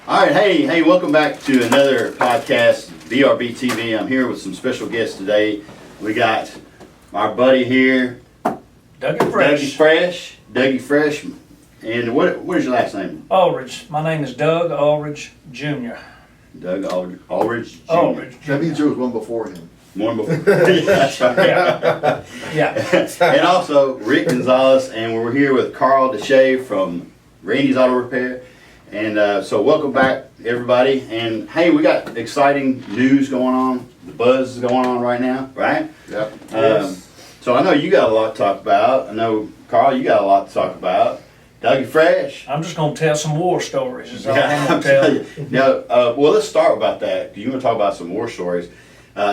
All right, hey, welcome back to another podcast, BRB TV. I'm here with some special guests today. We got our buddy here, Dougie Fresh. And what is your last name? Aldridge. My name is Doug Aldridge Jr. Doug Aldridge Jr. Aldridge. That means there was one before him. One before. Yeah, that's right. Yeah. And also Rick Gonzalez, and we're here with Carl Desha from Randy's Auto Repair. And so welcome back, everybody. And hey, we got exciting news going on. The buzz is going on right now, right? Yep. So I know you got a lot to talk about. I know, Carl, you got a lot to talk about. Dougie Fresh. I'm just going to tell some war stories. Is all Yeah, I'm going to tell you. Now, well, let's start about that. You want to talk about some war stories?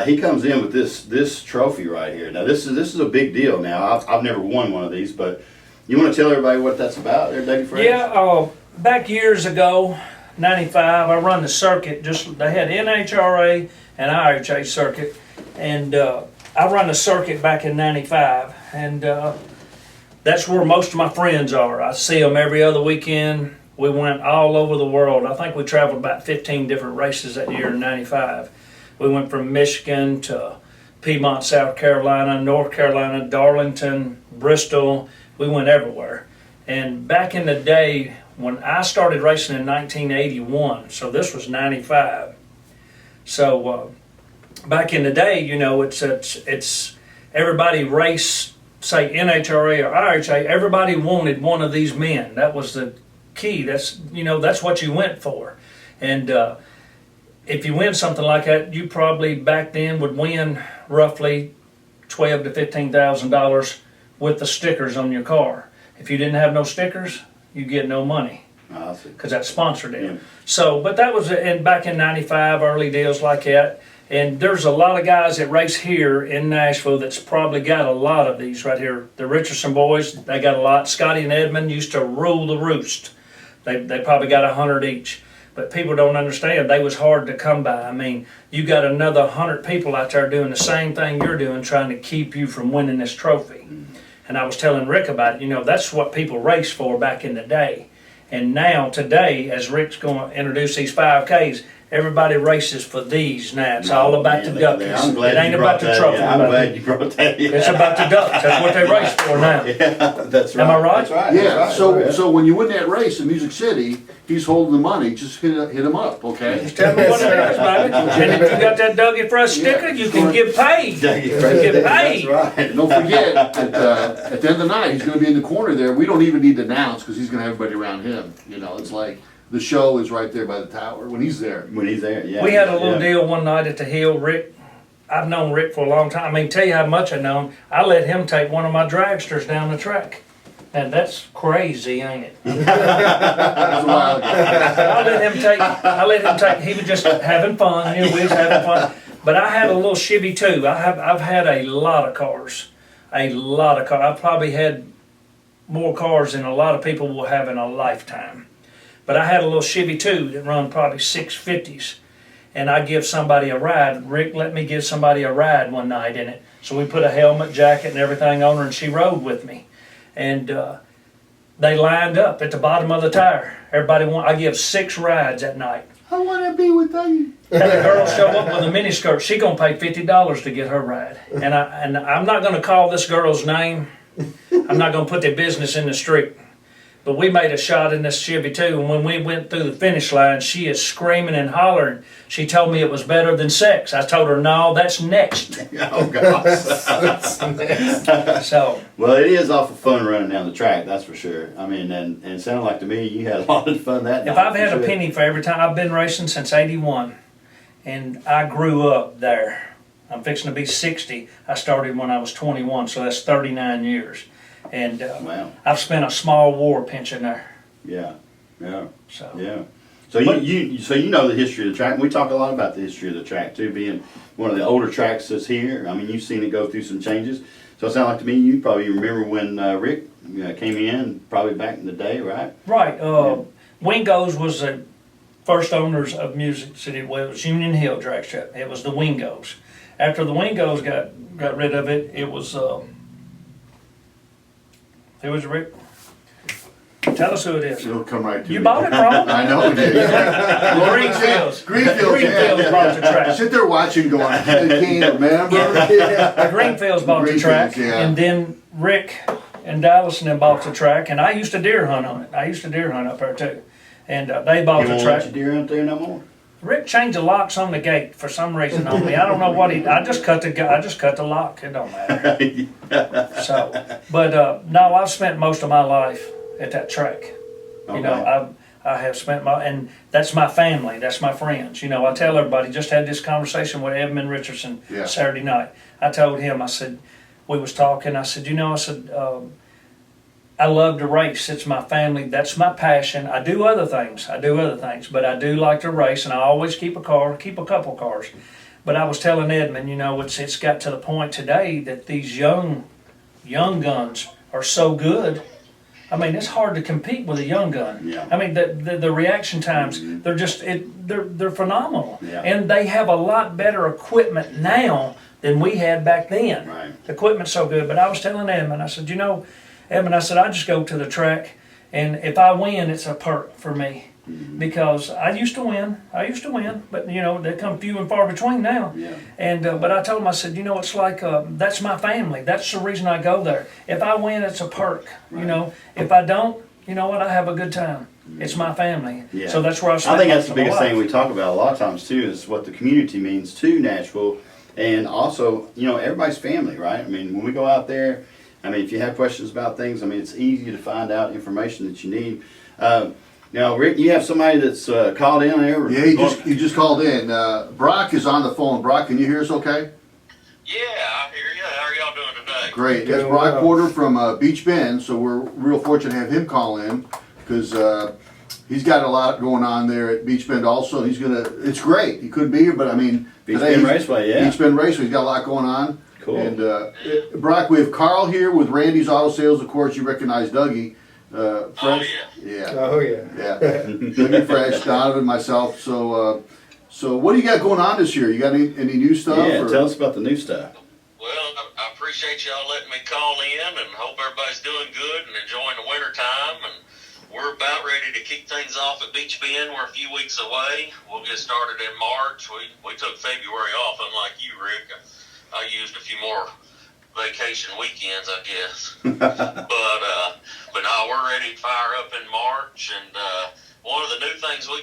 He comes in with this trophy right here. Now, this is a big deal. Now, I've never won one of these, but you want to tell everybody what that's about, there, Dougie Fresh? Yeah. Back years ago, '95, I run the circuit. They had NHRA and IHA circuit, and I run the circuit back in '95, and that's where most of my friends are. I see them every other weekend. We went all over the world. I think we traveled about 15 different races that year in '95. We went from Michigan to Piedmont, South Carolina, North Carolina, Darlington, Bristol. We went everywhere. And back in the day, when I started racing in 1981, so this was '95. So back in the day, you know, it's everybody race, say NHRA or IHA, everybody wanted one of these men. That was the key. That's what you went for. And if you win something like that, you probably back then would win roughly $12,000 to $15,000 with the stickers on your car. If you didn't have no stickers, you get no money because that's sponsored in. Yeah. So, but that was back in '95, early deals like that. And there's a lot of guys that race here in Nashville that's probably got a lot of these right here. The Richardson boys, they got a lot. Scotty and Edmund used to rule the roost. They probably got 100 each. But people don't understand, they was hard to come by. I mean, you got another 100 people out there doing the same thing you're doing, trying to keep you from winning this trophy. And I was telling Rick about it, that's what people raced for back in the day. And now, today, as Rick's going to introduce these 5Ks, everybody races for these now. It's all about the duckies. It ain't about the trophy. I'm glad you brought that. Yeah. It's about the ducks. That's what they race for now. Yeah, that's right. Am I right? That's right. Yeah, That's right. so when you win that race in Music City, he's holding the money, just hit him up, okay? Just tell me what it is, baby. And if you got that Dougie Fresh sticker, you can get paid. Dougie You Fresh, can get that's paid. right. And don't forget, at the end of the night, he's gonna be in the corner there. We don't even need to announce, because he's gonna have everybody around him. It's like, the show is right there by the tower, when he's there. When he's there, yeah. We had a little deal one night at the Hill. Rick, I've known Rick for a long time. I mean, tell you how much I know him. I let him take one of my dragsters down the track. And that's crazy, ain't it? That was a while ago. I let him take, he was just having fun, we was having fun. But I had a little Chevy too. I've had a lot of cars. I've probably had more cars than a lot of people will have in a lifetime. But I had a little Chevy too that run probably 650s. And I give somebody a ride. Rick let me give somebody a ride one night in it. So we put a helmet, jacket, and everything on her, and she rode with me. And they lined up at the bottom of the tire. I give 6 rides that night. I wanna be with you. Had a girl show up with a miniskirt. She gonna pay $50 to get her ride. And I'm not gonna call this girl's name. I'm not gonna put their business in the street. But we made a shot in this Chevy too, and when we went through the finish line, she is screaming and hollering. She told me it was better than sex. I told her, no, that's next. Oh, gosh. So, Well, it is awful fun running down the track, that's for sure. I mean, and it sounded like to me you had a lot of fun that night. if I've had for a sure. penny for every time, I've been racing since '81, and I grew up there. I'm fixing to be 60. I started when I was 21, so that's 39 years. And Wow. I've spent a small war pension there. Yeah. So. Yeah. So you know the history of the track. And we talk a lot about the history of the track too, being one of the older tracks that's here. I mean, you've seen it go through some changes. So it sounds like to me you probably remember when Rick came in, probably back in the day, right? Right. Wingo's was the first owners of Music City. Well, it was Union Hill Drag Strip. It was the Wingo's. After the Wingo's got rid of it, it was Rick. Tell Tell us who it is. It'll come right to me. You bought it from them? I know we did. Greenfields. Greenfields, Greenfields bought the track. Sit there watching going, I can't remember. The Greenfields bought the track, Greenfields, yeah. and then Rick and Dallas and them bought the track, and I used to deer hunt on it. I used to deer hunt up there too. And they bought You the won't track. let your deer out there no more? Rick changed the locks on the gate for some reason on me. I don't know what I just cut the lock. It don't matter. So, but no, I've spent most of my life at that track. You know, I have spent and that's my family. That's my friends. You know, I tell everybody. Just had this conversation with Edmund Richardson Saturday night. I told him. I said, we was talking. I said, you know, I love to race. It's my family. That's my passion. I do other things, but I do like to race, and I always keep a couple cars. But I was telling Edmund, you know, it's got to the point today that these young guns are so good. I mean, it's hard to compete with a young gun. Yeah. I mean, the reaction times, they're just they're phenomenal, Yeah. and they have a lot better equipment now than we had back then. Right. The equipment's so good. But I was telling Edmund, I said, you know, Edmund, I said, I just go to the track, and if I win, it's a perk for me. Because I used to win, but you know, they come few and far between now. Yeah. And but I told him, I said, you know, it's like that's my family. That's the reason I go there. If I win, it's a perk. You know, if I don't, you know what? I have a good time. It's my family. Yeah. So that's where I I spend think most that's the of my biggest thing life. we talk about a lot of times too, is what the community means to Nashville, and also, you know, everybody's family, right? I mean, when we go out there, I mean, if you have questions about things, I mean, it's easy to find out information that you need. Now, Rick, you have somebody that's called in there? Yeah, he just called in. Brock is on the phone. Brock, can you hear us okay? Yeah, I hear you. How are y'all doing today? Great. That's Brock Porter from Beech Bend, so we're real fortunate to have him call in because he's got a lot going on there at Beech Bend also. It's great. He couldn't be here, but I mean, Beech Bend Raceway, yeah. Beech Bend Raceway, he's got a lot going on. Cool. And Brock, we have Carl here with Randy's Auto Sales. Of course, you recognize Dougie. Fresh. Yeah. Oh, yeah. Yeah. Dougie Fresh, Donovan, myself. So what do you got going on this year? You got any new stuff? Yeah, or? tell us about the new stuff. Well, I appreciate y'all letting me call in, and hope everybody's doing good and enjoying the winter time. And we're about ready to kick things off at Beech Bend. We're a few weeks away. We'll get started in March. We took February off, unlike you, Rick. I used a few more vacation weekends, I guess. But no, we're ready to fire up in March. And one of the new things we're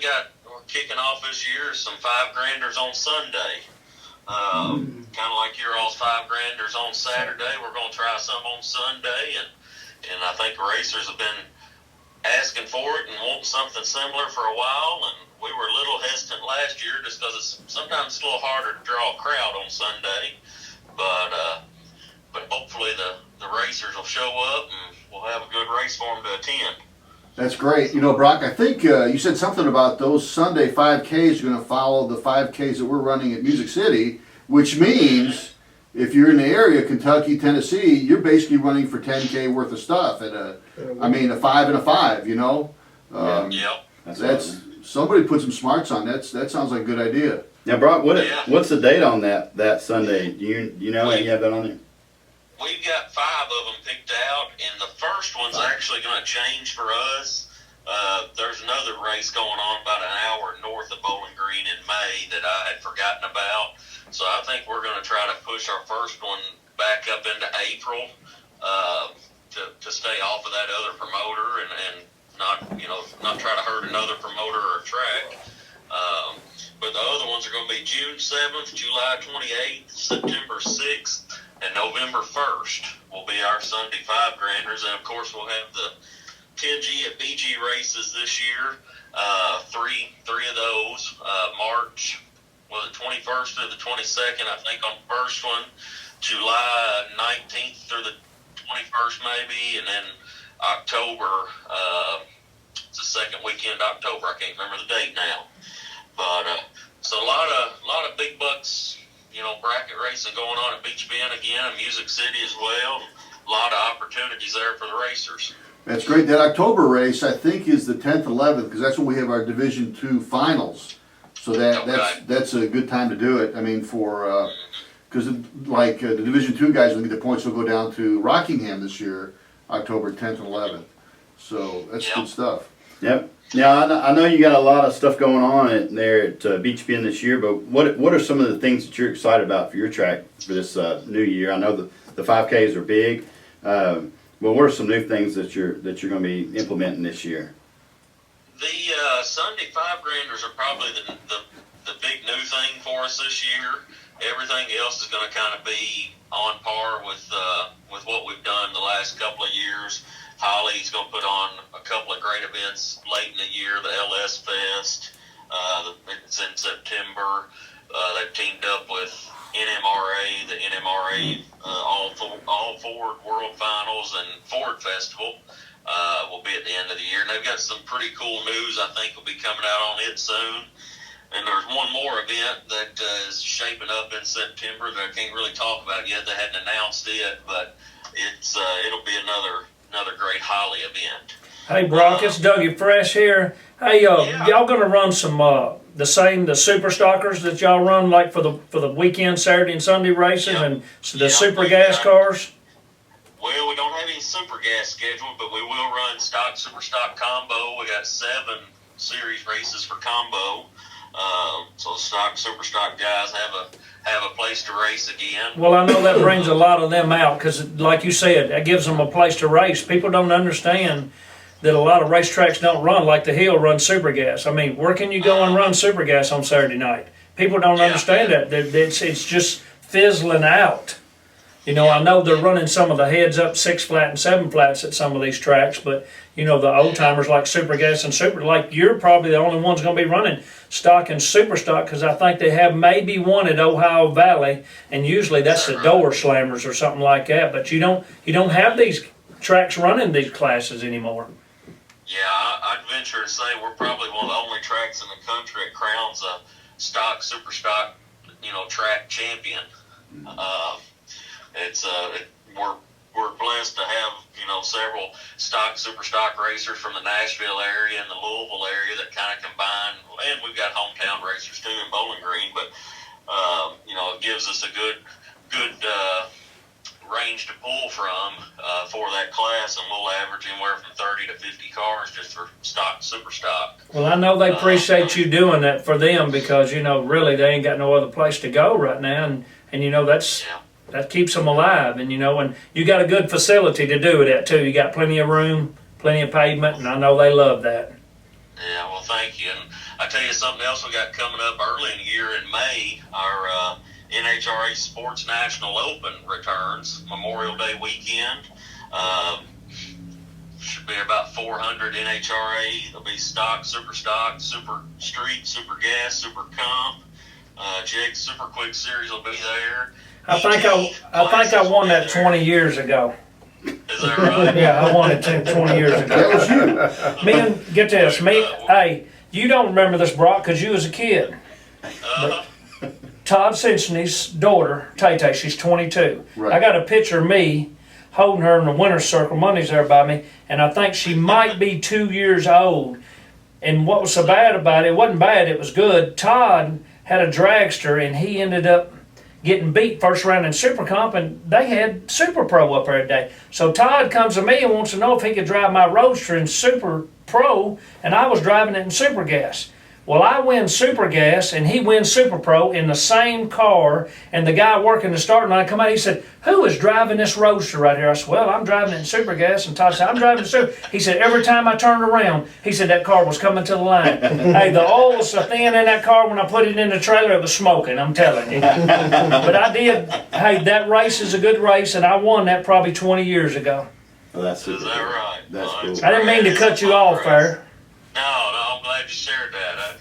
kicking off this year is some 5-granders on Sunday. Kind of like your all's 5-granders on Saturday. We're going to try some on Sunday, and I think racers have been asking for it and wanting something similar for a while. And we were a little hesitant last year just because it's sometimes a little harder to draw a crowd on Sunday. But hopefully the racers will show up and we'll have a good race for them to attend. That's great. You know, Brock, I think you said something about those Sunday 5Ks are going to follow the 5Ks that we're running at Music City, which means if you're in the area, Kentucky, Tennessee, you're basically running for 10K worth of stuff at a 5 and a 5, you know? Yep. That's somebody put some smarts on that. That sounds like a good idea. Now, Brock, what's the date on that Sunday? Do you know? You have that on there? We've got 5 of them picked out, and the first one's actually going to change for us. There's another race going on about an hour north of Bowling Green in May that I had forgotten about. So I think we're going to try to push our first one back up into April to stay off of that other promoter and not try to hurt another promoter or track. But the other ones are going to be June 7th, July 28th, September 6th, and November 1st will be our Sunday 5-granders. And, of course, we'll have the 10G at BG races this year, three of those, March, the 21st through the 22nd, I think, on the first one, July 19th through the 21st maybe, and then October, it's the second weekend of October, I can't remember the date now. But so a lot of big bucks, bracket racing going on at Beech Bend again, and Music City as well. A lot of opportunities there for the racers. That's great. That October race, I think, is the 10th, 11th, because that's when we have our Division II finals. So that's a good time to do it. I mean, because the Division II guys will get the points will go down to Rockingham this year, October 10th and 11th. So that's Yep. good stuff. Yep. Now, I know you got a lot of stuff going on there at Beech Bend this year, but what are some of the things that you're excited about for your track for this new year? I know the 5Ks are big, but what are some new things that you're going to be implementing this year? The Sunday 5-granders are probably the big new thing for us this year. Everything else is going to kind of be on par with what we've done the last couple of years. Holly's going to put on a couple of great events late in the year, the LS Fest. It's in September. They've teamed up with NMRA, the NMRA All Ford World Finals and Ford Festival will be at the end of the year. And they've got some pretty cool news I think will be coming out on it soon. And there's one more event that is shaping up in September that I can't really talk about yet. They hadn't announced it, but it'll be another great Holly event. Hey Brock, it's Dougie Fresh here. Hey, y'all gonna run some the super stockers that y'all run like for the weekend Saturday and Sunday races and the super gas cars? Well, we don't have any super gas scheduled, but we will run super stock combo. We got 7 series races for combo. So super stock guys have a place to race again. Well, I know that brings a lot of them out because, like you said, that gives them a place to race. People don't understand that a lot of racetracks don't run like the Hill run super gas. I mean, where can you go and run super gas on Saturday night? People don't understand that. It's just fizzling out. You know, I know they're running some of the heads up 6 flat and 7 flats at some of these tracks, but you know, the old timers like super gas and super, like you're probably the only ones going to be running stock and super stock because I think they have maybe one at Ohio Valley, and usually that's the door slammers or something like that. But you don't have these tracks running these classes anymore. Yeah, I'd venture to say we're probably one of the only tracks in the country that crowns a super stock, track champion. We're blessed to have several super stock racers from the Nashville area and the Louisville area that kind of combine, and we've got hometown racers too in Bowling Green, but it gives us a good range to pull from for that class, and we'll average anywhere from 30 to 50 cars just for super stock. Well, I know they appreciate you doing that for them because really they ain't got no other place to go right now, and that keeps them alive, and and you got a good facility to do it at too. You got plenty of room, plenty of pavement, and I know they love that. Yeah, well, thank you. And I tell you something else we got coming up early in the year in May. Our NHRA Sports National Open returns Memorial Day weekend. Should be about 400 NHRA. There'll be stock, super street, super gas, super comp. Jake's Super Quick Series will be there. I think I won that 20 years ago. Is that right? Yeah, I won it 20 years ago. That was you. Man, get this. Hey, you don't remember this, Brock, because you was a kid. Todd Cincinnati's daughter, Tay-Tay, she's 22. Right. I got a picture of me holding her in the winner's circle. Money's there by me, and I think she might be 2 years old. And what was so bad about it wasn't bad, it was good. Todd had a dragster, and he ended up getting beat first round in Super Comp, and they had Super Pro up there today. So Todd comes to me and wants to know if he could drive my Roadster in Super Pro, and I was driving it in Super Gas. Well, I win Super Gas, and he wins Super Pro in the same car, and the guy working the starting line come out, he said, "Who is driving this Roadster right here?" I said, "Well, I'm driving it in Super Gas," and Todd said, "I'm driving it Super." He said, "Every time I turned around," he said, "that car was coming to the line." Hey, the oil was so thin in that car when I put it in the trailer, it was smoking, I'm telling you. But I did, hey, that race is a good race, and I won that probably 20 years ago. Well, that's super. Is that right? That's cool. I didn't mean to cut you off there. No, I'm glad you shared that.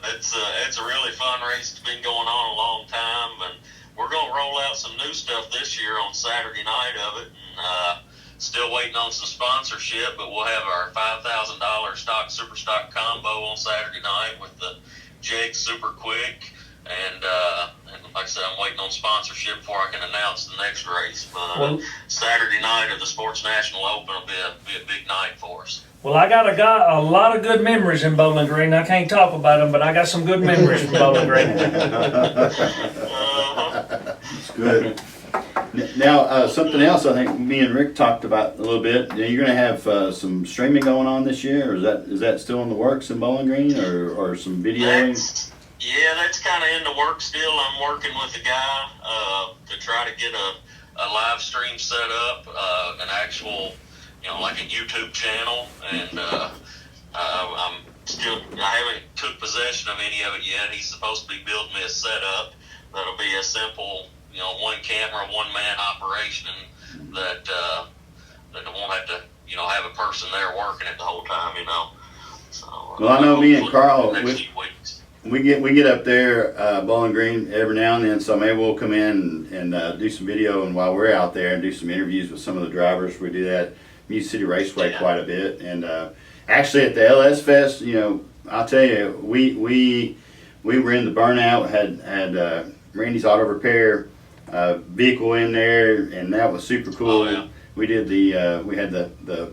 It's a really fun race. It's been going on a long time, and we're going to roll out some new stuff this year on Saturday night of it. And still waiting on some sponsorship, but we'll have our $5,000 super stock combo on Saturday night with the Jake Super Quick. And like I said, I'm waiting on sponsorship before I can announce the next race. But Saturday night of the Sports National Open will be a big night for us. Well, I got a lot of good memories in Bowling Green. I can't talk about them, but I got some good memories from Bowling Green. It's good. Now, something else I think me and Rick talked about a little bit. You're going to have some streaming going on this year, or is that still in the works in Bowling Green, or some videoing? That's kind of in the works still. I'm working with a guy to try to get a live stream set up, an actual, like a YouTube channel, and I haven't took possession of any of it yet. He's supposed to be building me a setup that'll be a simple, one camera, one man operation that won't have to, have a person there working it the whole time, So, Well, I know me and Carl, next few weeks. we get up there, Bowling Green every now and then, so maybe we'll come in and do some video, and while we're out there and do some interviews with some of the drivers. We do that Music City Raceway quite a bit, and actually at the LS Fest, I'll tell you, we were in the burnout, had Randy's Auto Repair vehicle in there, and that was super cool. Oh, yeah. We did we had the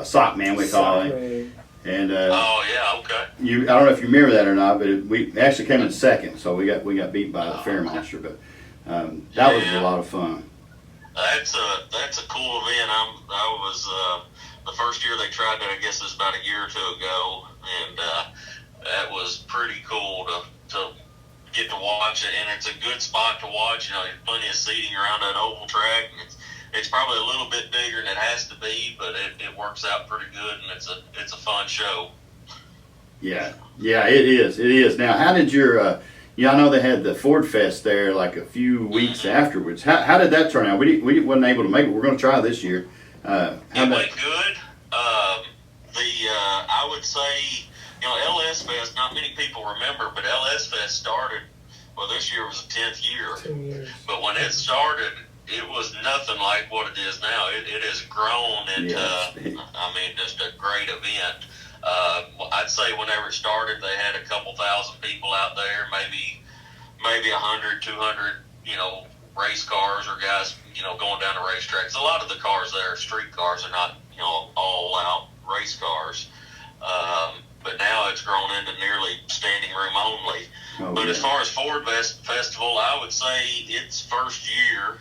sock man, we call it. And Oh yeah, okay. I don't know if you remember that or not, but we actually came in second, so we got beat by the Fair Monster, but that was a lot of fun. That's a cool event. I was the first year they tried that. I guess it was about a year or two ago, and that was pretty cool to get to watch it. And it's a good spot to watch. There's plenty of seating around that oval track, and it's probably a little bit bigger than it has to be, but it works out pretty good, and it's a fun show. Yeah, it is. Now, how did your I know they had the Ford Fest there like a few weeks afterwards. How did that turn out? We wasn't able to make it. We're going to try this year. It went good. I would say, LS Fest, not many people remember, but LS Fest started, this year was the 10th year. 10 years. But when it started, it was nothing like what it is now. It has grown into, just a great event. I'd say whenever it started, they had a couple thousand people out there, maybe 100, 200, race cars or guys, going down the racetracks. A lot of the cars there are street cars. They're not, all out race cars. But now it's grown into nearly standing room only. But as far as Ford Festival, I would say its first year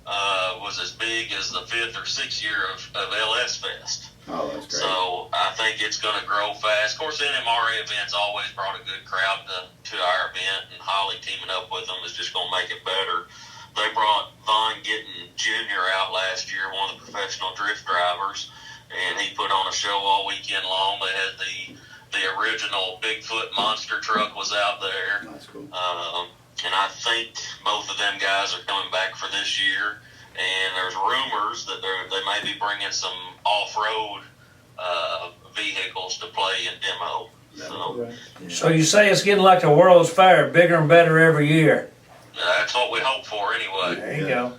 was as big as the 5th or 6th year of LS Fest. Oh, that's great. So I think it's going to grow fast. Of course, NMRA events always brought a good crowd to our event, and Holly teaming up with them is just going to make it better. They brought Von Gittin Jr. out last year, one of the professional drift drivers, and he put on a show all weekend long. They had the original Bigfoot monster truck was out there. That's cool. And I think both of them guys are coming back for this year. And there's rumors that they may be bringing some off-road vehicles to play in demo. So you say it's getting like the World's Fair, bigger and better every year. That's what we hope for anyway. There you go.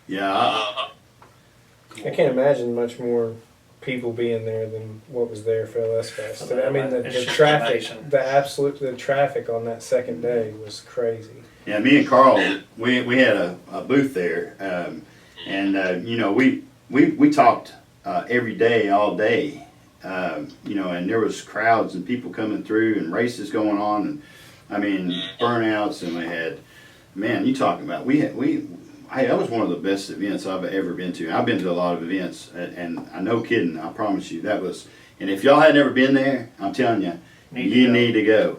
Yeah. I can't imagine much more people being there than what was there for LS Fest. I mean, the traffic, the traffic on that second day was crazy. Yeah, me and Carl, we had a booth there, and we talked every day, all day, and there was crowds and people coming through and races going on, and burnouts, and we had, you talking about that was one of the best events I've ever been to. I've been to a lot of events, and I no kidding, I promise you that was. And if y'all had never been there, I'm telling you, you need to go.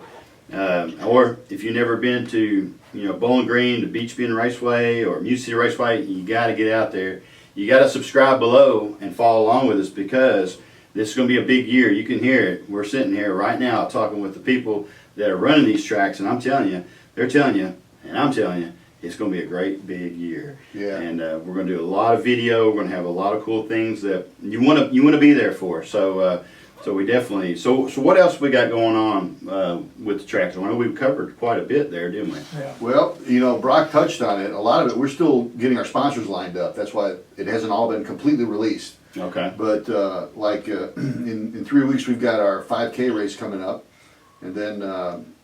Or if you've never been to Bowling Green, the Beech Raceway, or Music City Raceway, you got to get out there. You got to subscribe below and follow along with us, because this is going to be a big year. You can hear it. We're sitting here right now talking with the people that are running these tracks, and I'm telling you, they're telling you, and I'm telling you, it's going to be a great big year. Yeah. And we're going to do a lot of video. We're going to have a lot of cool things that you want to be there for. So we definitely. So what else we got going on with the tracks? I know we covered quite a bit there, didn't we? Yeah. Well, Brock touched on it. A lot of it, we're still getting our sponsors lined up. That's why it hasn't all been completely released. Okay. But in 3 weeks, we've got our 5K race coming up, and then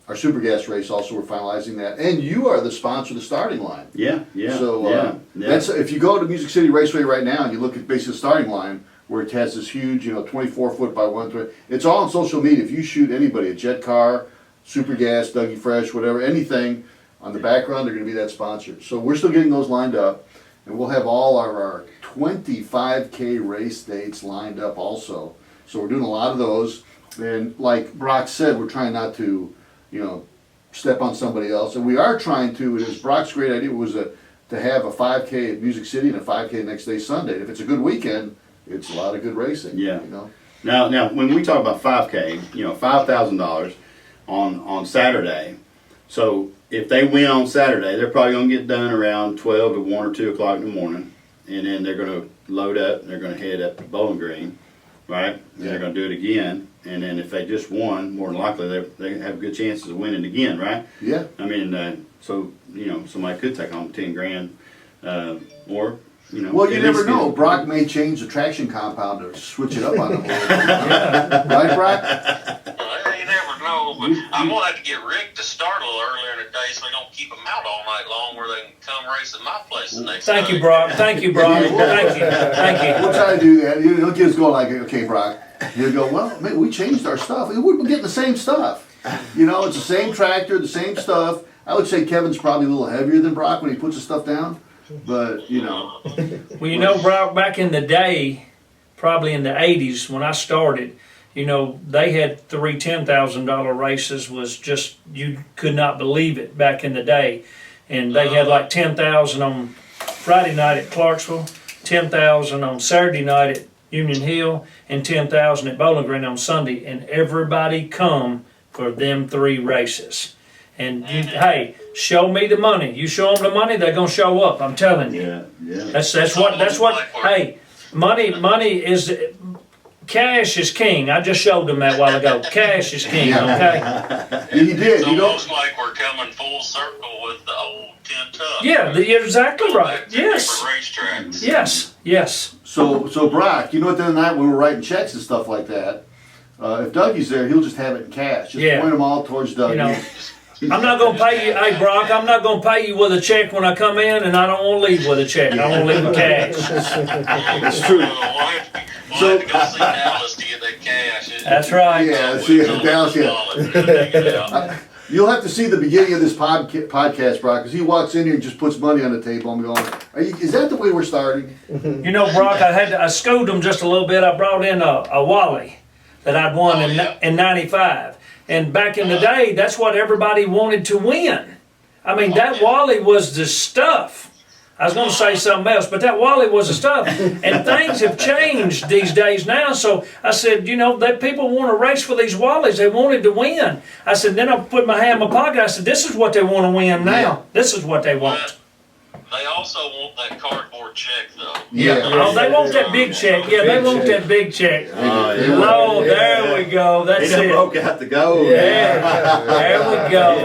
our Super Gas race also. We're finalizing that, and you are the sponsor of the starting line. Yeah. So that's if you go to Music City Raceway right now and you look at basically the starting line, where it has this huge, 24-foot by 120. It's all on social media. If you shoot anybody, a Jet Car, Super Gas, Dougie Fresh, whatever, anything on the background, they're going to be that sponsor. So we're still getting those lined up. and we'll have all of our 25K race dates lined up also. So we're doing a lot of those, and like Brock said, we're trying not to, step on somebody else, and we are trying to. It was Brock's great idea was to have a 5K at Music City and a 5K the next day Sunday. If it's a good weekend, it's a lot of good racing. Yeah. Now, when we talk about 5K, $5,000 on Saturday. So if they win on Saturday, they're probably going to get done around 12 to 1 or 2 o'clock in the morning, and then they're going to load up and they're going to head up to Bowling Green, right? And they're going to do it again, and then if they just won, more than likely they have good chances of winning again, right? Yeah. I mean, so somebody could take home 10 grand, or. Well, you never know. Brock may change the traction compound to switch it up on them a little bit. Right, Brock? Well, you never know, but I'm going to have to get Rick to start a little earlier in the day so we don't keep them out all night long where they can come race at my place the next day. Thank you, Brock. Thank you, Brock. Thank you. Thank you. We'll try to do that. He'll get us going like, okay, Brock. He'll go, well, man, we changed our stuff. We're getting the same stuff. It's the same tractor, the same stuff. I would say Kevin's probably a little heavier than Brock when he puts his stuff down. But, Well, Brock, back in the day, probably in the 80s when I started, they had 3 $10,000 races was just, you could not believe it back in the day. And they had like 10,000 on Friday night at Clarksville, 10,000 on Saturday night at Union Hill, and 10,000 at Bowling Green on Sunday. And everybody come for them 3 races. And hey, show me the money. You show them the money, they're gonna show up. I'm telling you. Yeah. That's what. Hey, money is cash is king. I just showed them that a while ago. Cash is king. Okay. You did. It's almost like we're coming full circle with the old 10 Tough. Yeah, you're exactly right. Yes. Racetracks. Yes. So Brock, what the other night when we were writing checks and stuff like that, if Dougie's there, he'll just have it in cash. Just point them all towards Dougie. I'm not going to pay you, hey Brock, I'm not going to pay you with a check when I come in, and I don't want to leave with a check. I want to leave with cash. It's true. We'll have to go see Dallas to get that cash. That's right. Yeah, see Dallas. Yeah. You'll have to see the beginning of this podcast, Brock, because he walks in here and just puts money on the table. I'm going, is that the way we're starting? Brock, I schooled him just a little bit. I brought in a Wally that I'd won in 95. And back in the day, that's what everybody wanted to win. I mean, that Wally was the stuff. I was going to say something else, but that Wally was the stuff. And things have changed these days now. So I said, that people want to race for these Wallies. They wanted to win. I said, then I put my hand in my pocket. I said, this is what they want to win now. This is what they want. They also want that cardboard check, though. Yeah. Oh, they want that big check. Yeah, they want that big check. Oh, there we go. That's He it. broke out the gold. Yeah, there we go.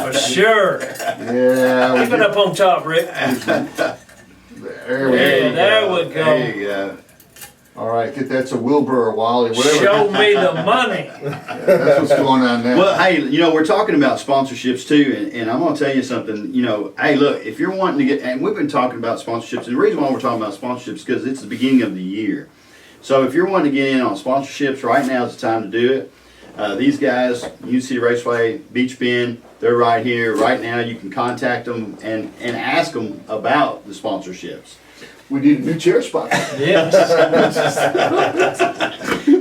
For sure. Yeah. Keep it up on top, Rick. There we Yeah, go. there we go. There you go. All right, get that's a Wilbur or Wally, whatever. Show me the money. That's what's going on now. Well, hey, we're talking about sponsorships too, and I'm going to tell you something. Hey, look, if you're wanting to get, and we've been talking about sponsorships, and the reason why we're talking about sponsorships is because it's the beginning of the year. So if you're wanting to get in on sponsorships, right now is the time to do it. These guys, UC Raceway, Beech Bend, they're right here. Right now, you can contact them and ask them about the sponsorships. We need a new chair spot. Yes.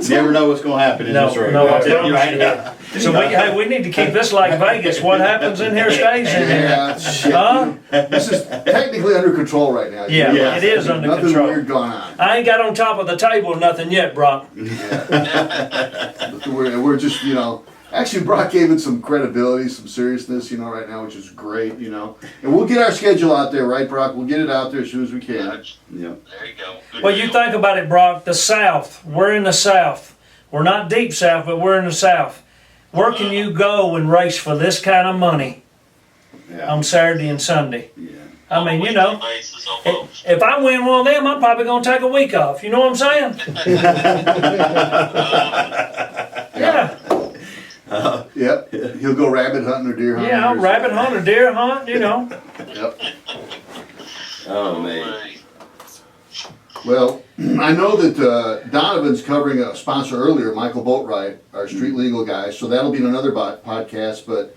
Never know what's going to happen in this room. No, I'll tell you right now. So we need to keep this like Vegas. What happens in here stays in here. Yeah, shit. Huh? This is technically under control right now. Yeah, Yeah. it is under Nothing control. weird going on. I ain't got on top of the table nothing yet, Brock. But we're just, actually Brock gave it some credibility, some seriousness, right now, which is great, And we'll get our schedule out there, right, Brock? We'll get it out there as soon as we can. Yeah. There you go. Good Well, you deal. think about it, Brock, the South. We're in the South. We're not deep South, but we're in the South. Where can you go and race for this kind of money Yeah. on Saturday and Sunday? Yeah. I mean, Weekly basis almost. if I win one of them, I'm probably going to take a week off. You know what I'm saying? Yeah. Yep. He'll go rabbit hunting or deer hunting. Yeah, or rabbit hunt or deer hunt, Yep. Oh, man. Well, I know that Donovan's covering a sponsor earlier, Michael Boatwright, our street legal guy, so that'll be in another podcast, but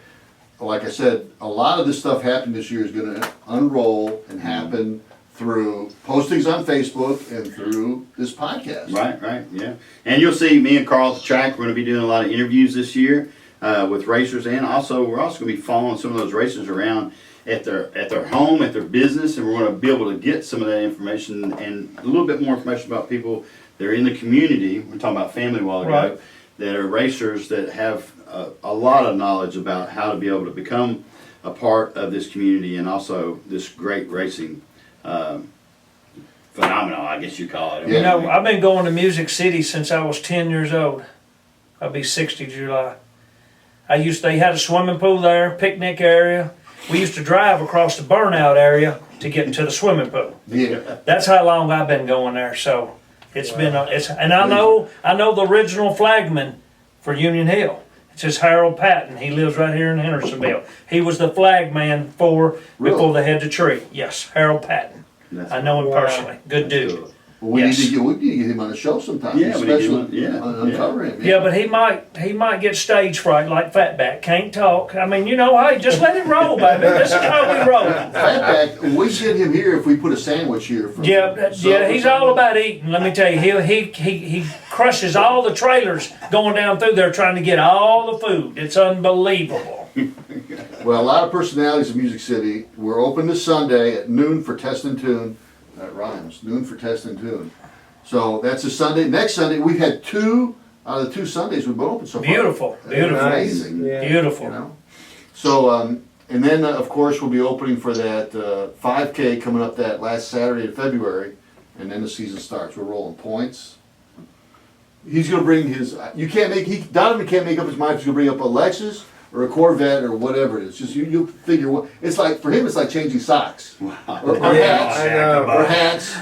like I said, a lot of this stuff happening this year is gonna unroll and happen through postings on Facebook and through this podcast. Right, yeah. And you'll see me and Carl at the track. We're going to be doing a lot of interviews this year with racers, and also we're also going to be following some of those racers around at their home, at their business, and we're going to be able to get some of that information and a little bit more information about people that are in the community. We're talking about family a while ago, Right. that are racers that have a lot of knowledge about how to be able to become a part of this community and also this great racing phenomenon, I guess you call it. You know, I've been going to Music City since I was 10 years old. I'll be 60 July. They had a swimming pool there, picnic area. We used to drive across the burnout area to get into the swimming pool. Yeah. That's how long I've been going there. So it's been, and I know the original flagman for Union Hill. It's just Harold Patton. He lives right here in Hendersonville. He was the flagman before they had the tree. Yes, Harold Patton. I know him personally. Good dude. Cool. Well, we Yes. need to get him on the show sometime. Yeah, we need to get him especially on- uncover him. Yeah, but he might get stage fright like Fatback. Can't talk. I mean, hey, just let it roll, baby. This is how we roll. Fatback, we get him here if we put a sandwich here. For Yeah, he's all about eating. Let me tell you, he crushes all the trailers going down through there trying to get all the food. It's unbelievable. Well, a lot of personalities in Music City. We're open this Sunday at noon for Test and Tune. That rhymes. Noon for Test and Tune. So that's a Sunday. Next Sunday, we've had 2 out of the 2 Sundays we've been open so far. Beautiful, beautiful, Amazing. Yeah. beautiful. You know? So, and then of course we'll be opening for that 5K coming up that last Saturday in February, and then the season starts. We're rolling points. He's gonna bring his. Donovan can't make up his mind if he's gonna bring up a Lexus or a Corvette or whatever it is. Just you figure what it's like for him. It's like changing socks or hats. I know. Or hats.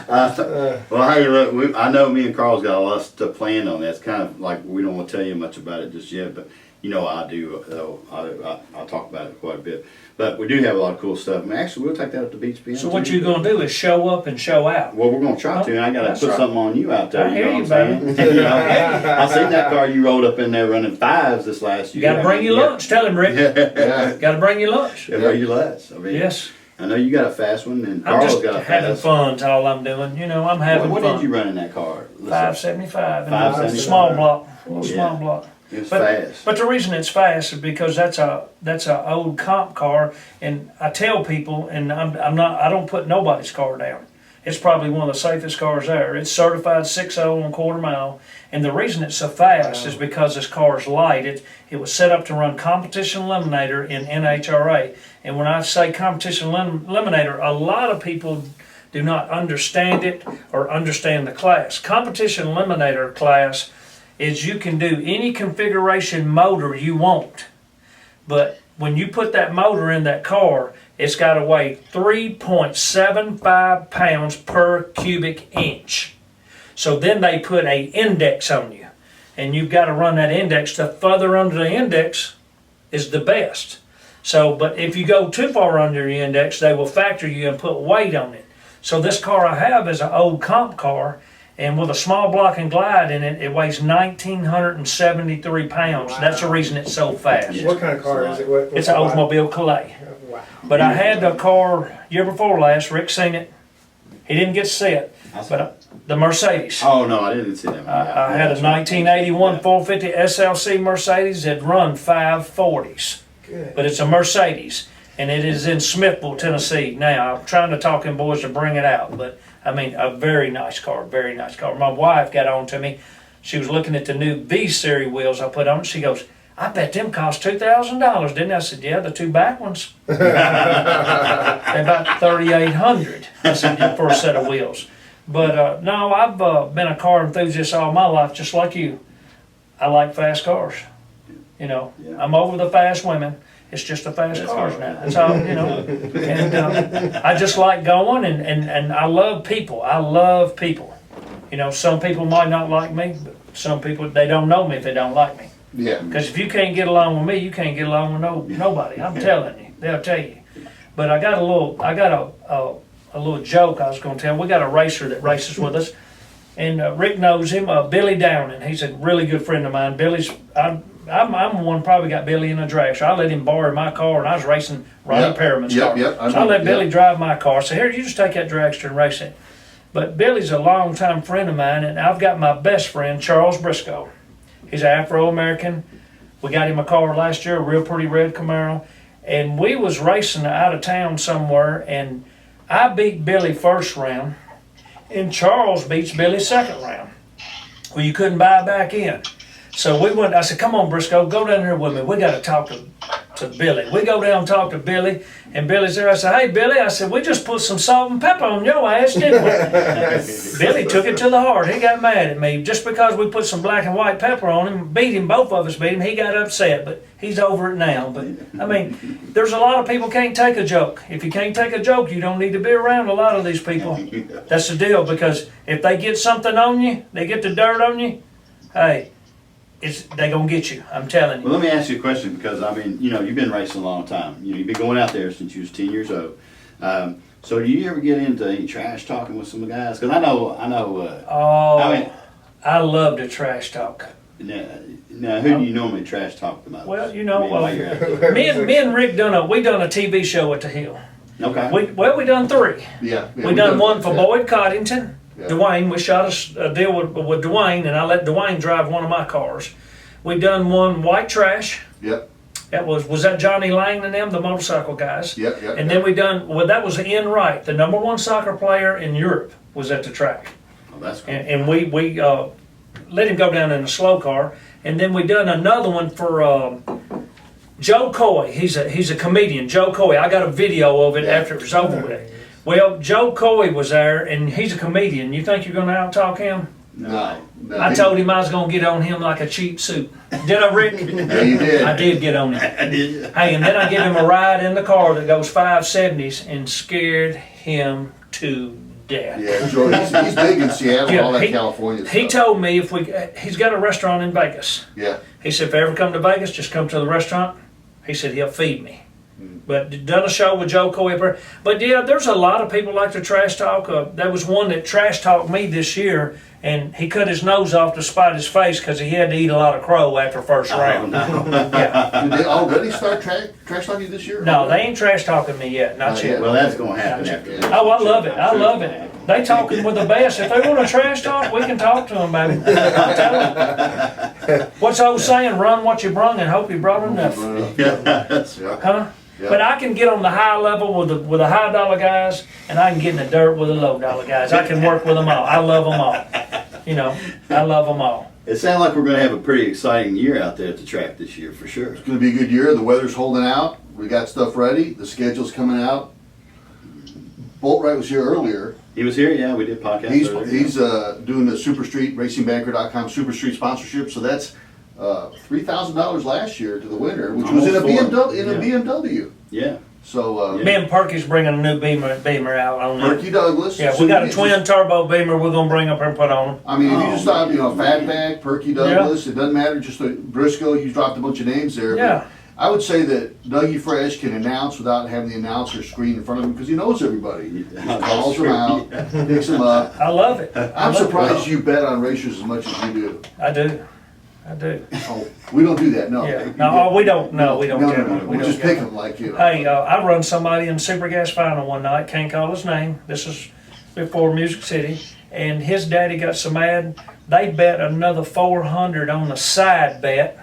Well, hey, look, I know me and Carl's got a lot of stuff planned on that. It's kind of like we don't want to tell you much about it just yet, but I do. I'll talk about it quite a bit. But we do have a lot of cool stuff. And actually, we'll take that up to Beech PM. So what you're gonna do is show up and show out. Well, we're gonna try to, and I gotta That's put right. something on you out there. I hear know you, what I'm saying? I seen that car you rolled up in there running 5s this last You year. gotta bring your lunch. Tell him, Rick. Yeah. Gotta bring your lunch. Yeah, bring your lunch. I mean, Yes. I know you got a fast one, and I'm Carl's just got a having fast. fun's all I'm doing. I'm having What fun. did you run in that car? 575. and 575. a small block. Yeah. Small block. It's But, fast. but the reason it's fast is because that's a old comp car, and I tell people, and I don't put nobody's car down. It's probably one of the safest cars there. It's certified 6.0 on quarter mile, and the reason it's so fast is because this car is light. It was set up to run competition eliminator in NHRA, and when I say competition eliminator, a lot of people do not understand it or understand the class. Competition eliminator class is you can do any configuration motor you want. But when you put that motor in that car, it's got to weigh 3.75 pounds per cubic inch. So then they put an index on you. And you've got to run that index. The further under the index is the best. So, but if you go too far under the index, they will factor you and put weight on it. So this car I have is an old comp car, and with a small block and glide in it, it weighs 1,973 pounds. That's the reason it's so fast. What kind of car is it? What It's an Oldsmobile Calais. Wow. But I had the car year before last. Rick seen it. He didn't get to see it. But the Mercedes. Oh no, I didn't see that. I had a 1981 450 SLC Mercedes that run 540s. Good. But it's a Mercedes, and it is in Smithville, Tennessee. Now, I'm trying to talk them boys to bring it out, but I mean, a very nice car, very nice car. My wife got on to me. She was looking at the new V-Series wheels I put on. She goes, I bet them cost $2,000, didn't they? I said, yeah, the 2 back ones. They're about $3,800, I said, for a set of wheels. But no, I've been a car enthusiast all my life, just like you. I like fast cars. Yeah. I'm over the fast women. It's just the fast cars now. That's all, And I just like going, and I love people. I love people. Some people might not like me, but some people, they don't know me if they don't like me. Yeah. Because if you can't get along with me, you can't get along with nobody. I'm telling you. They'll tell you. But I got a little joke I was going to tell. We got a racer that races with us, and Rick knows him, Billy Downing. He's a really good friend of mine. I'm the one probably got Billy in a dragster. I let him borrow my car, and I was racing Ronnie Yep. Perriman's Yep, car. yep, I So I know, let Billy yep. drive my car. So here, you just take that dragster and race it. But Billy's a longtime friend of mine, and I've got my best friend, Charles Briscoe. He's an Afro-American. We got him a car last year, a real pretty red Camaro. And we was racing out of town somewhere, and I beat Billy first round, and Charles beats Billy second round. Well, you couldn't buy back in. So we went, I said, come on, Briscoe, go down here with me. We got to talk to Billy. We go down and talk to Billy, and Billy's there. I said, hey, Billy, I said, we just put some salt and pepper on your ass, didn't we? Billy took it to the heart. He got mad at me. Just because we put some black and white pepper on him, beat him, both of us beat him, he got upset, but he's over it now. But, I mean, there's a lot of people can't take a joke. If you can't take a joke, you don't need to be around a lot of these people. That's the deal, because if they get something on you, they get the dirt on you, hey, they gonna get you. I'm telling you. Well, let me ask you a question, because I mean, you've been racing a long time. You've been going out there since you was 10 years old. So do you ever get into any trash talking with some of the guys? Because I know. I love to trash talk. Now, who do you normally trash talk the most? Well, While you're out there? me and Rick done a TV show at the Hill. Okay. We done 3. Yeah. We done one for yeah. Boyd Coddington. Yeah. Dwayne, we shot a deal with Dwayne, and I let Dwayne drive one of my cars. We done one White Trash. Yep, That was that Johnny Lang and them, the motorcycle guys. yep. And then we done, that was Ian Wright, the #1 soccer player in Europe, was at the track. Oh, that's cool. And we let him go down in a slow car. And then we done another one for Joe Coy. He's a comedian, Joe Coy. I got a video of it after it was over with. Well, Joe Coy was there, and he's a comedian. You think you're going to out-talk him? No. I told him I was going to get on him like a cheap suit. Did I, Rick? Yeah, you did. I did get on him. I did. Hey, and then I give him a ride in the car that goes 570s and scared him to death. Yeah, Joe, he's big in Seattle, Yeah, all that he- California stuff. He told me he's got a restaurant in Vegas. Yeah, He said, if I ever come to Vegas, just come to the restaurant. He said, he'll feed me. But done a show with Joe Coy. But yeah, there's a lot of people like to trash talk. There was one that trash talked me this year, and he cut his nose off to spite his face because he had to eat a lot of crow after first round. No. Yeah. did they already start trash talking this year? No, they ain't trash talking me yet. Not Not yet. yet. Well, that's going to happen after this. Oh, I love it. I love it. They talking with the best. If they want to trash talk, we can talk to them, baby. I'm telling you. What's the old saying? Run what you brung and hope you brought enough. Yeah, that's right. Huh? Yeah. But I can get on the high level with the high dollar guys, and I can get in the dirt with the low dollar guys. I can work with them all. I love them all. I love them all. It sounds like we're going to have a pretty exciting year out there at the track this year, for sure. It's going to be a good year. The weather's holding out. We got stuff ready. The schedule's coming out. Boatwright was here earlier. He was here, yeah, we did podcast He's earlier. doing the Super Street RacingBanker.com Super Street sponsorship. So that's $3,000 last year to the winner, which was in a Almost four. BMW. Yeah. So Me and Perky's bringing a new Beamer out on there. Perky Douglas. Yeah, so we got a you twin just- turbo Beamer we're gonna bring up here and put on. I mean, if you Oh, just stop, man. Fatback, Perky Douglas, it doesn't matter. Just Briscoe, you dropped a bunch of names there. Yeah. But I would say that Dougie Fresh can announce without having the announcer screen in front of him because he knows everybody. He calls them out, picks them up. I love it. I'm surprised you bet on racers as much as you do. I do. Oh, we don't do that, no. Yeah. No, we don't. No, we don't. No, care. no, no. We We don't just care. pick them like you. Hey, I run somebody in the Super Gas final one night. Can't call his name. This is before Music City, and his daddy got so mad. They bet another 400 on the side bet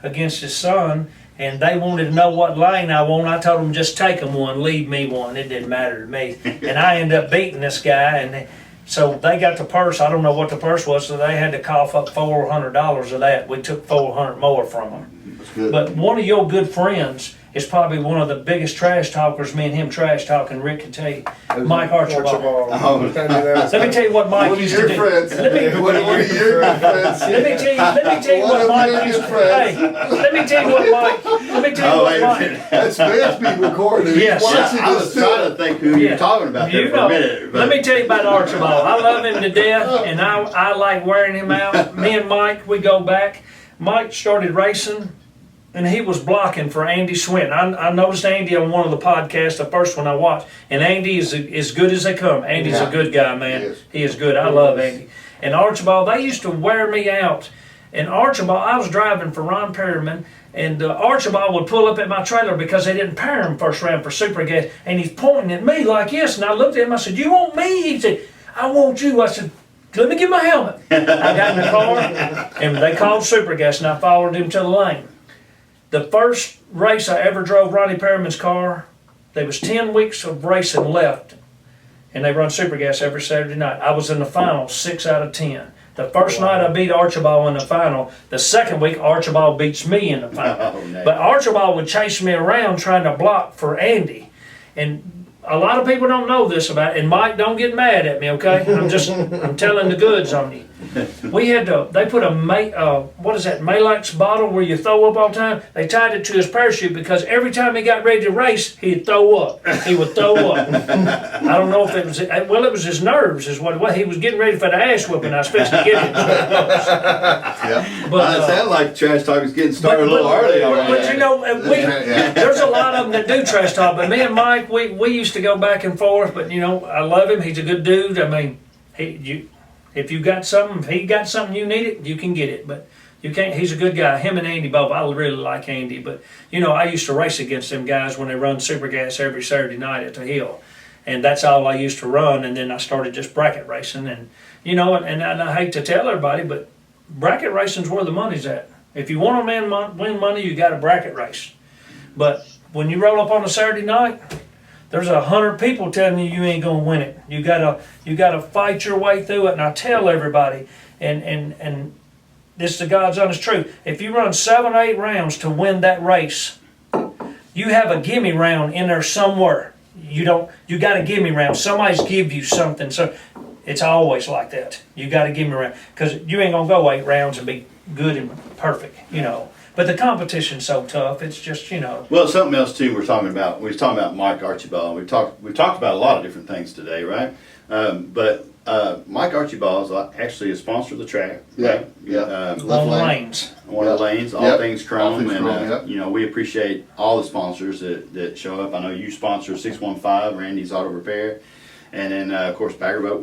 against his son, and they wanted to know what lane I want. I told them just take them one, leave me one. It didn't matter to me, and I ended up beating this guy. And so they got the purse. I don't know what the purse was, so they had to cough up $400 of that. We took 400 more from them. That's good. But one of your good friends is probably one of the biggest trash talkers. Me and him trash talking. Rick can tell you, Mike Archibald. Oh. Can't do that. Let me tell you what Mike One of used to your do. friends. Let me- One of your good friends. Let me tell you One what of Mike your used good to. friends. Hey, let me tell you what Mike. Let me tell you Oh, what wait a Mike. minute. That's being recorded. He's Yes. watching I this was too. trying to think who you were talking about there You for know, a minute. let me tell you about Archibald. I love him to death, and I like wearing him out. Me and Mike, we go back. Mike started racing, and he was blocking for Andy Swinton. I noticed Andy on one of the podcasts, the first one I watched, and Andy is as good as they come. Andy's Yeah. a good guy, man. He is. He is good. I love Andy. And Archibald, they used to wear me out. And Archibald, I was driving for Ron Perryman, and Archibald would pull up at my trailer because they didn't pair him first round for super gas, and he's pointing at me like this, and I looked at him, I said, "You want me?" He said, "I want you." I said, "Let me get my helmet." I got in the car, and they called super gas, and I followed him to the lane. The first race I ever drove Ronnie Perriman's car, there was 10 weeks of racing left, and they run super gas every Saturday night. I was in the final 6 out of 10. The first night I beat Archibald in the final. The second week, Archibald beats me in the final. Oh, no. But Archibald would chase me around trying to block for Andy. And a lot of people don't know this about it. And Mike, don't get mad at me, okay? I'm telling the goods on you. We had to, they put a, what is that, Malax bottle where you throw up all the time? They tied it to his parachute because every time he got ready to race, he'd throw up. He would throw up. I don't know if it was, well, it was his nerves is what it was. He was getting ready for the ass whooping. I was fixing to get him. Yeah. But it sounded like trash talk was getting started a little early. But you know, there's a lot of them that do trash talk. But me and Mike, we used to go back and forth. But you know, I love him. He's a good dude. I mean, if you got something, if he got something you need it, you can get it. But you can't. He's a good guy. Him and Andy both. I really like Andy. But you know, I used to race against them guys when they run super gas every Saturday night at the hill, and that's all I used to run. And then I started just bracket racing, and you know, and I hate to tell everybody, but bracket racing's where the money's at. If you want to win money, you got to bracket race. But when you roll up on a Saturday night, there's 100 people telling you ain't gonna win it. You gotta fight your way through it. And I tell everybody, and this is the God's honest truth. If you run 7 or 8 rounds to win that race, you have a gimme round in there somewhere. You got a gimme round. Somebody's give you something. So it's always like that. You got a gimme round because you ain't gonna go 8 rounds and be good and perfect, you know. But the competition's so tough. It's just, you know. Well, something else too. We were talking about Mike Archibald. We talked about a lot of different things today, right? But Mike Archibald is actually a sponsor of the track. Right? Yeah. On lanes. One of the lanes, all things Chrome, All things and Chrome, you know, we appreciate all the sponsors that show up. I know you sponsor 615 Randy's Auto Repair, and then of course Baggerboat.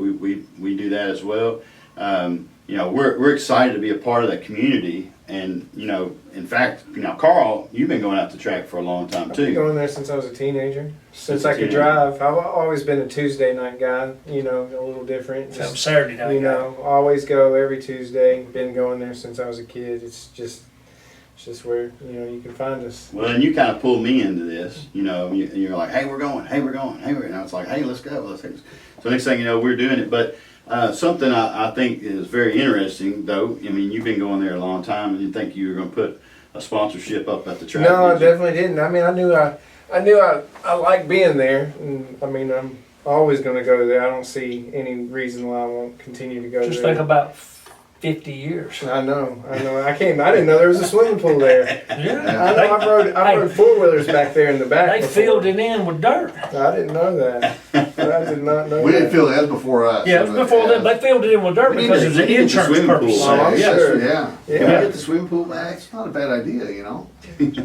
We do that as well. You know, we're excited to be a part of that community. And, you know, in fact, you know, Carl, you've been going out the track for a long time, too. I've been going there since I was a teenager. Since I could drive. I've always been a Tuesday night guy, you know, a little different. Just, Saturday night. You know, always go every Tuesday. Been going there since I was a kid. It's just where, you know, you can find us. Well, and you kind of pulled me into this, you know, you're like, hey, we're going, and I was like, hey, let's go. So next thing you know, we're doing it. But something I think is very interesting, though. I mean, you've been going there a long time, and you think you were going to put a sponsorship up at the track? No, I definitely didn't. I mean, I knew I liked being there, and I mean, I'm always going to go there. I don't see any reason why I won't continue to go there. Just think about 50 years. I know. I didn't know there was a swimming pool there. Yeah. I rode 4-wheelers back there in the back. They filled it in with dirt. I didn't know that. I did not know We that. didn't fill that before us. Yeah, before that, they filled it in with dirt because it was an insurance purpose. Oh, I'm Yeah. sure, yeah. Yeah. Can we get the swimming pool back? It's not a bad idea, you know? That'd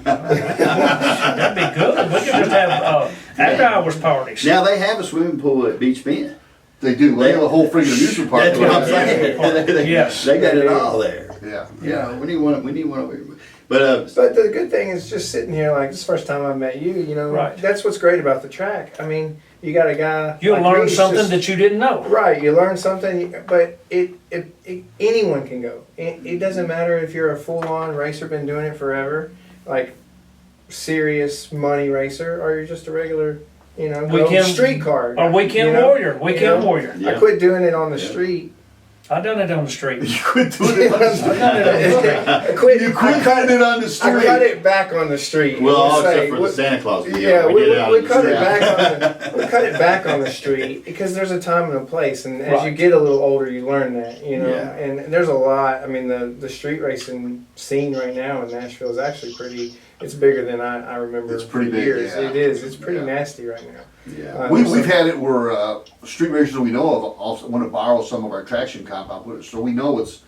be good. We could just have after hours parties. Now, they have a swimming pool at Beech Bend. They do. They have a whole freaking amusement park. That's what I'm saying. Yes. They got it all there. Yeah. Yeah, we need one over here. But But the good thing is just sitting here, like, this is the first time I met you, you know. Right. That's what's great about the track. I mean, you got a guy. You'll like learn me, something just, that you didn't know. Right, you learn something, but anyone can go. It doesn't matter if you're a full-on racer, been doing it forever, like serious money racer, or you're just a regular, you know, street car. Or weekend you know? warrior. Weekend warrior. Yeah. I quit doing it on the street. I done it on the street. You quit doing it on the street. I done it on the street. I quit. You quit cutting it on the I street. cut it back on the street. well, all Say, except for the Santa Claus video. Yeah, we did it out on the cut street. it back on we cut it back on the street because there's a time and a place, and as you Right. get a little older, you learn that, you know. Yeah. And there's a lot. I mean, the street racing scene right now in Nashville is actually pretty. It's bigger than I remember. It's pretty for big, years. yeah. It is. It's pretty Yeah. nasty right now. Yeah. We've had it where street racers we know of also want to borrow some of our traction compound, so we know it's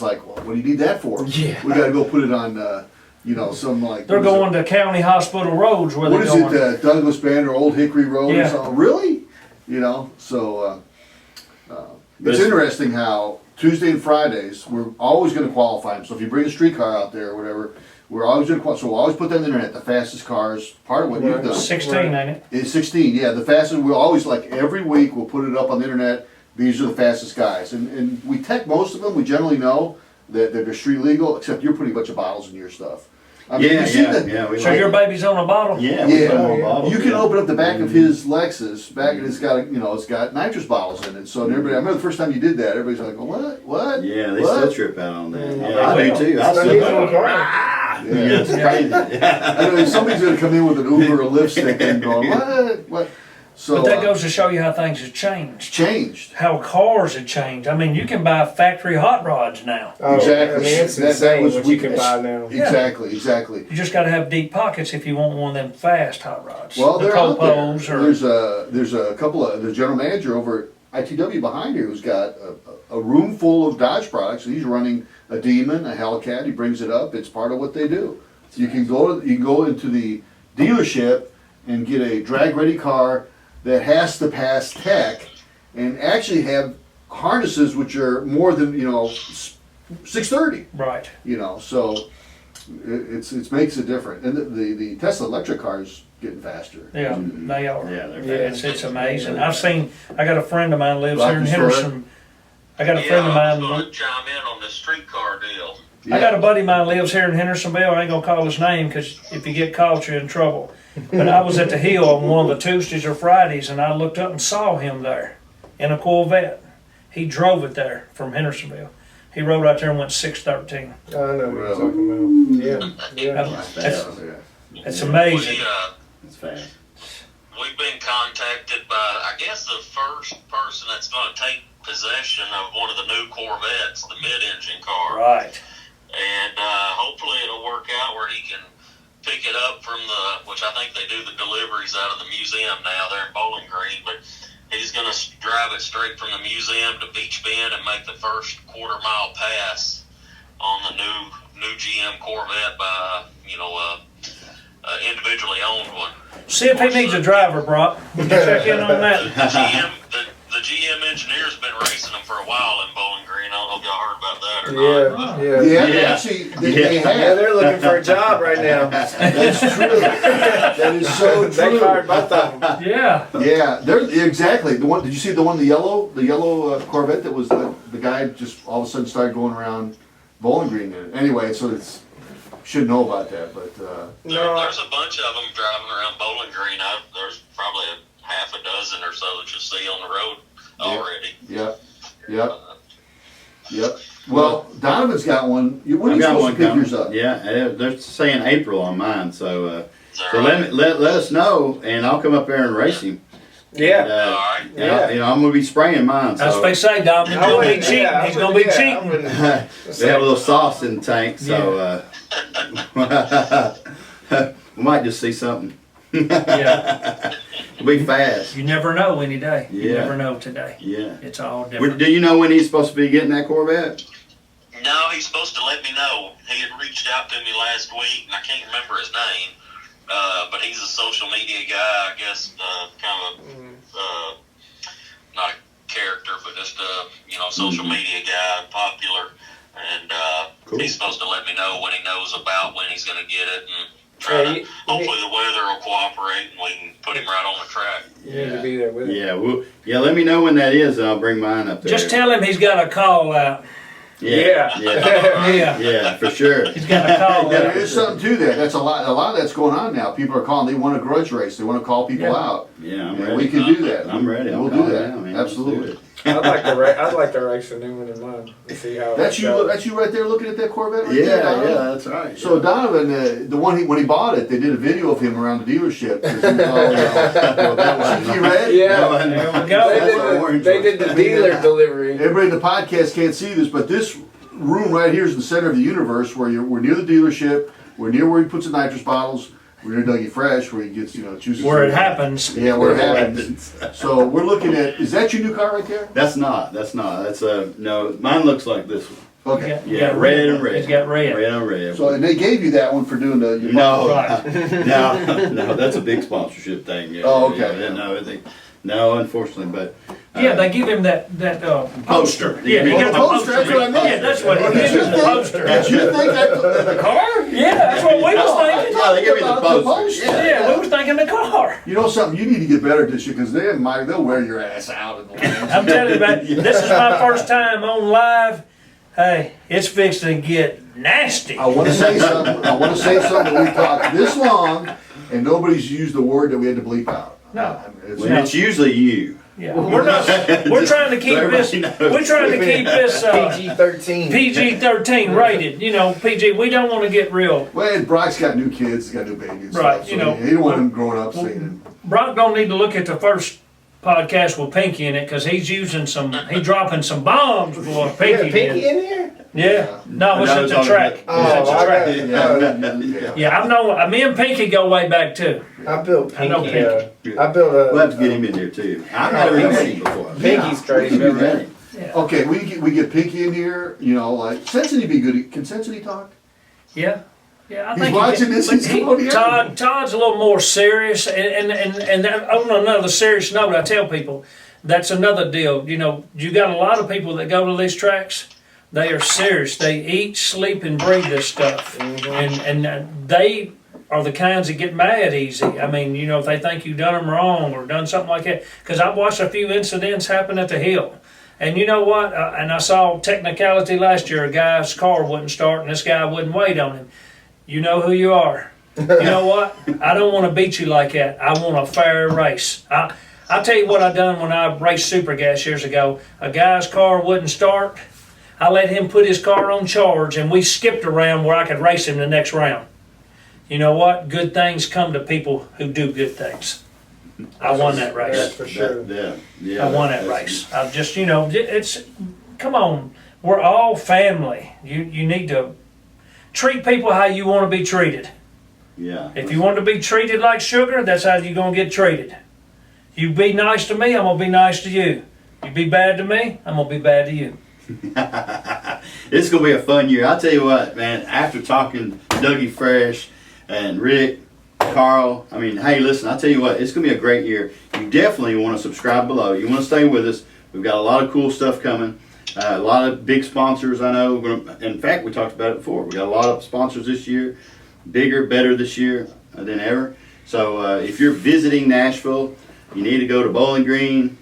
like, well, what do you need that for? Yeah. We got to go put it on, you know, some like. They're what is going to county hospital roads where What they're is going. it, Douglas Bend or Old Hickory Road Yeah. or something? Really? You know, so But it's interesting how Tuesday and Fridays, we're always gonna qualify them. So if you bring a street car out there or whatever, we're always gonna qualify. So we'll always put that on the internet, the fastest cars, part of what you've done. 16, ain't it? It's 16, yeah, the fastest, we'll always, like, every week, we'll put it up on the internet, these are the fastest guys. And we tech most of them, we generally know that they're street legal, except you're putting a bunch of bottles in your stuff. I mean, Yeah, you see yeah, the- yeah. We So like your it. baby's on a bottle? Yeah, we put Yeah. more bottles You in can it. open up the back of his Lexus, and it's got, it's got nitrous bottles in it, so everybody, I remember the first time you did that, everybody's like, what? Yeah, they What? still trip out on that. Mm. Yeah, I do too. I It's still unusual car. Yeah, Yeah. it's crazy. I know, somebody's gonna come in with an Uber or Lyft stick and going, what? So, But that goes to show you how things have it's changed. changed. How cars have changed. I mean, you can buy factory hot rods now. Oh, Exactly. I mean, it's That insane was what you weak- can buy now. Exactly. You just gotta have deep pockets if you want one of them fast hot rods. Well, the they're out there. Copos or There's a couple of, the general manager over at ITW behind here who's got a room full of Dodge products, and he's running a Demon, a Hellcat, he brings it up, it's part of what they do. You can go into the dealership and get a drag-ready car that has to pass tech, and actually have harnesses which are more than, 630, right. so it makes it different. And the Tesla electric cars getting faster. Yeah, they are. Yeah, they're Yeah. fast. It's amazing. I got a friend of mine lives here in Rocky story. Henderson. I got a friend of I was mine. going to chime in on the streetcar deal. I got a buddy of mine lives here in Hendersonville. I ain't gonna call his name because if you get caught, you're in trouble. But I was at the Hill on one of the Tuesdays or Fridays, and I looked up and saw him there in a Corvette. He drove it there from Hendersonville. He rode out there and went 613. I know what you're Really? talking about. Yeah. That's, Yeah. that's amazing. It's fast. We've been contacted by, I guess, the first person that's going to take possession of one of the new Corvettes, the mid-engine car. Right. And hopefully it'll work out where he can pick it up from which I think they do the deliveries out of the museum now there in Bowling Green, but he's going to drive it straight from the museum to Beech Bend and make the first quarter-mile pass on the new GM Corvette by, individually owned one. See if he needs a driver, Brock. Would you check in on that? The GM engineer's been racing them for a while in Bowling Green. I don't know if y'all heard about that or not. Yeah. Yeah, actually, they Yeah, have. they're looking for a job right now. That's true. That is so They true. fired both of them. Yeah. Yeah, they're exactly the one. Did you see the one, the yellow Corvette that was the guy just all of a sudden started going around Bowling Green in it. Anyway, so it's should know about that, but There's a bunch of them driving around Bowling Green. There's probably a half a dozen or so that you see on the road already. Yep. Well, Donovan's got one. When are I've you got supposed one to pick coming. yours up? Yeah, they're saying April on mine, so Is that so right? let us know, and I'll come up there and race him. Yeah. And, All right. and I'm gonna be spraying mine. That's So what they say, Dom. He's gonna be cheating. He's gonna be cheating. they have a little sauce in the tank, so we might just see something. Yeah. It'll be fast. You never know any day. You Yeah. never know today. Yeah. It's all different. Do you know when he's supposed to be getting that Corvette? No, he's supposed to let me know. He had reached out to me last week, and I can't remember his name. But he's a social media guy, I guess, kind of not a character, but just a social media guy, popular. And Cool. he's supposed to let me know when he knows about when he's going to get it, and hopefully the weather will cooperate, and we can put him right on the track. You need to be there with it. Yeah. Let me know when that is, and I'll bring mine up there. Just tell him he's got a call out. Yeah. Yeah, for sure. He's got a call There out. is something to that. That's a lot of that's going on now. People are calling. They want a grudge race. They want to call people out. Yeah, I'm And ready. we can do that. I'm ready. We'll I'll do call it that. now, man. Let's do Absolutely. it. I'd like to race a new one in mine and see how That's it you. goes. That's you right there looking at that Corvette. Right there, Donovan? that's right. So Donovan, the one when he bought it, they did a video of him around the dealership. 'Cause he thought, that was cheeky red. Yeah. There we go. They did the dealer delivery. Everybody in the podcast can't see this, but this room right here is the center of the universe where we're near the dealership, we're near where he puts the nitrous bottles, we're near Dougie Fresh where he gets, chooses. Where it happens. Yeah, where it happens. So we're looking at, is that your new car right there? That's not. That's no. Mine looks like this one. Okay. You Yeah, got red and red. He's got red. Red on red. So, and they gave you that one for doing the. No, Right. no, that's a big sponsorship thing. Yeah, Oh, okay. No, unfortunately, Yeah, they give him that poster. Yeah, he got the Poster, poster. that's what I meant. Yeah, that's what he gives him, the poster. Did you think the car? Yeah, that's what we was thinking. Yeah, they give you the About the poster. poster. Yeah, we was thinking the car. You know something? You need to get better at this shit because they'll wear your ass out in the lanes. I'm telling you, man, this is my first time on live. Hey, it's fixing to get nasty. I want to say something. We've talked this long, and nobody's used the word that we had to bleep out. No. It's usually you. Yeah, we're not. We're trying to keep this. We're trying to keep this PG-13. PG-13 rated. You know, PG. We don't want to get real. Well, and Brock's got new kids, he's got new babies. Right, So you know. he don't want them growing up singing. Brock don't need to look at the first podcast with Pinky in it because he's dropping some bombs with You got Pinky. Pinky in here? Yeah. No, it's No, at it's the on track. the- It's at the I track. got Yeah. Yeah, I've known. Me and Pinky go way back too. I built I know Pinky. I built a. We'll have to get him in there too. I've never even met him before. Pinky's crazy. Never met him. Yeah. Okay, we get Pinky in here. You know, like Sensity be good. Can Sensity talk? Yeah. Yeah, I He's think watching this, he's going, yeah. Todd's a little more serious, and on another serious note, I tell people that's another deal. You know, you got a lot of people that go to these tracks. They are serious. They eat, sleep, and breathe this stuff, and they are the kinds that get mad easy. I mean, you know, if they think you've done them wrong or done something like that. Because I've watched a few incidents happen at the hill. And you know what? And I saw technicality last year. A guy's car wouldn't start, and this guy wouldn't wait on him. You know who you are. You know what? I don't want to beat you like that. I want a fair race. I'll tell you what I done when I raced Super Gas years ago. A guy's car wouldn't start. I let him put his car on charge, and we skipped around where I could race him the next round. You know what? Good things come to people who do good things. I won that race. That's for sure. Yeah. I won that race. I just, you know, come on. We're all family. You need to treat people how you want to be treated. Yeah. If you want to be treated like sugar, that's how you're going to get treated. You be nice to me, I'm going to be nice to you. You be bad to me, I'm going to be bad to you. It's going to be a fun year. I'll tell you what, man, after talking to Dougie Fresh and Rick, Carl, I mean, hey, listen, I'll tell you what, it's going to be a great year. You definitely want to subscribe below. You want to stay with us. We've got a lot of cool stuff coming. A lot of big sponsors, I know. In fact, we talked about it before. We got a lot of sponsors this year. Bigger, better this year than ever. So if you're visiting Nashville, you need to go to Bowling Green,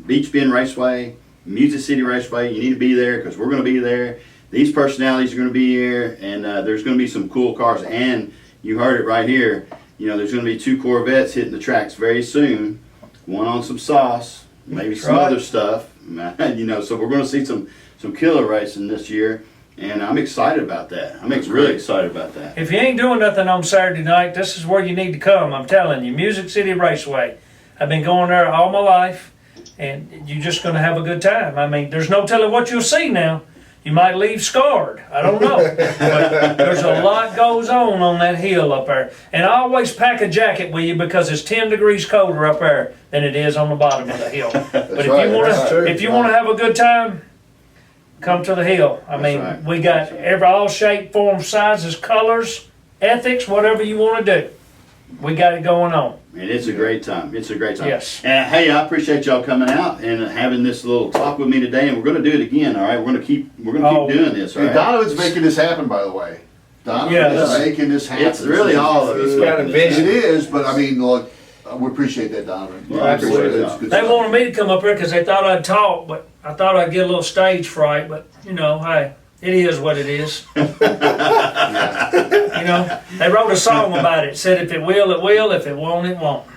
Beech Raceway, Music City Raceway. You need to be there because we're going to be there. These personalities are going to be here, and there's going to be some cool cars. And you heard it right here. You know, there's going to be 2 Corvettes hitting the tracks very soon. One on some sauce, maybe some other stuff. You know, so we're going to see some killer racing this year. And I'm excited about that. I'm really excited about that. If you ain't doing nothing on Saturday night, this is where you need to come. I'm telling you, Music City Raceway. I've been going there all my life, and you're just going to have a good time. I mean, there's no telling what you'll see now. You might leave scarred. I don't know. But there's a lot goes on that hill up there. And I always pack a jacket with you because it's 10 degrees colder up there than it is on the bottom of the hill. But if you want to have a good time, come to the hill. I mean, we got all shape, form, sizes, colors, ethics, whatever you want to do. We got it going on. And it's a great time. It's a great time. Yes. And hey, I appreciate y'all coming out and having this little talk with me today. And we're going to do it again. All right, we're going to keep doing this. All Hey, right? Donovan's making this happen, by the way. Donovan is making this happen. It's really all of us. He's got a vision. It is, but I mean, look, we appreciate that, Donovan. Yeah, Absolutely. absolutely. It's good They stuff. wanted me to come up here because they thought I'd talk, but I thought I'd get a little stage fright. But, you know, hey, it is what it is. You know, they wrote a song about it. Said if it will, it will. If it won't, it won't.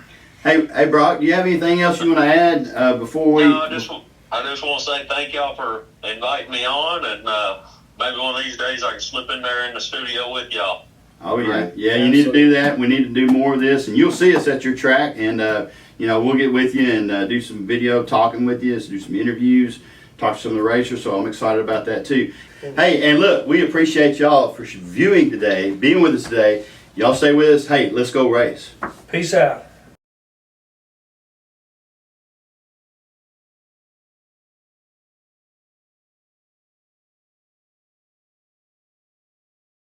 Hey, Brock, do you have anything else you want to add before we? No, I just want to say thank y'all for inviting me on, and maybe one of these days I can slip in there in the studio with y'all. Oh yeah, Right. yeah. You need to do that. We need to do more of this, and you'll see us at your track. And you know, we'll get with you and do some video talking with you, do some interviews, talk to some of the racers. So I'm excited about that too. Hey, and look, we appreciate y'all for viewing today, being with us today. Y'all stay with us. Hey, let's go race. Peace out.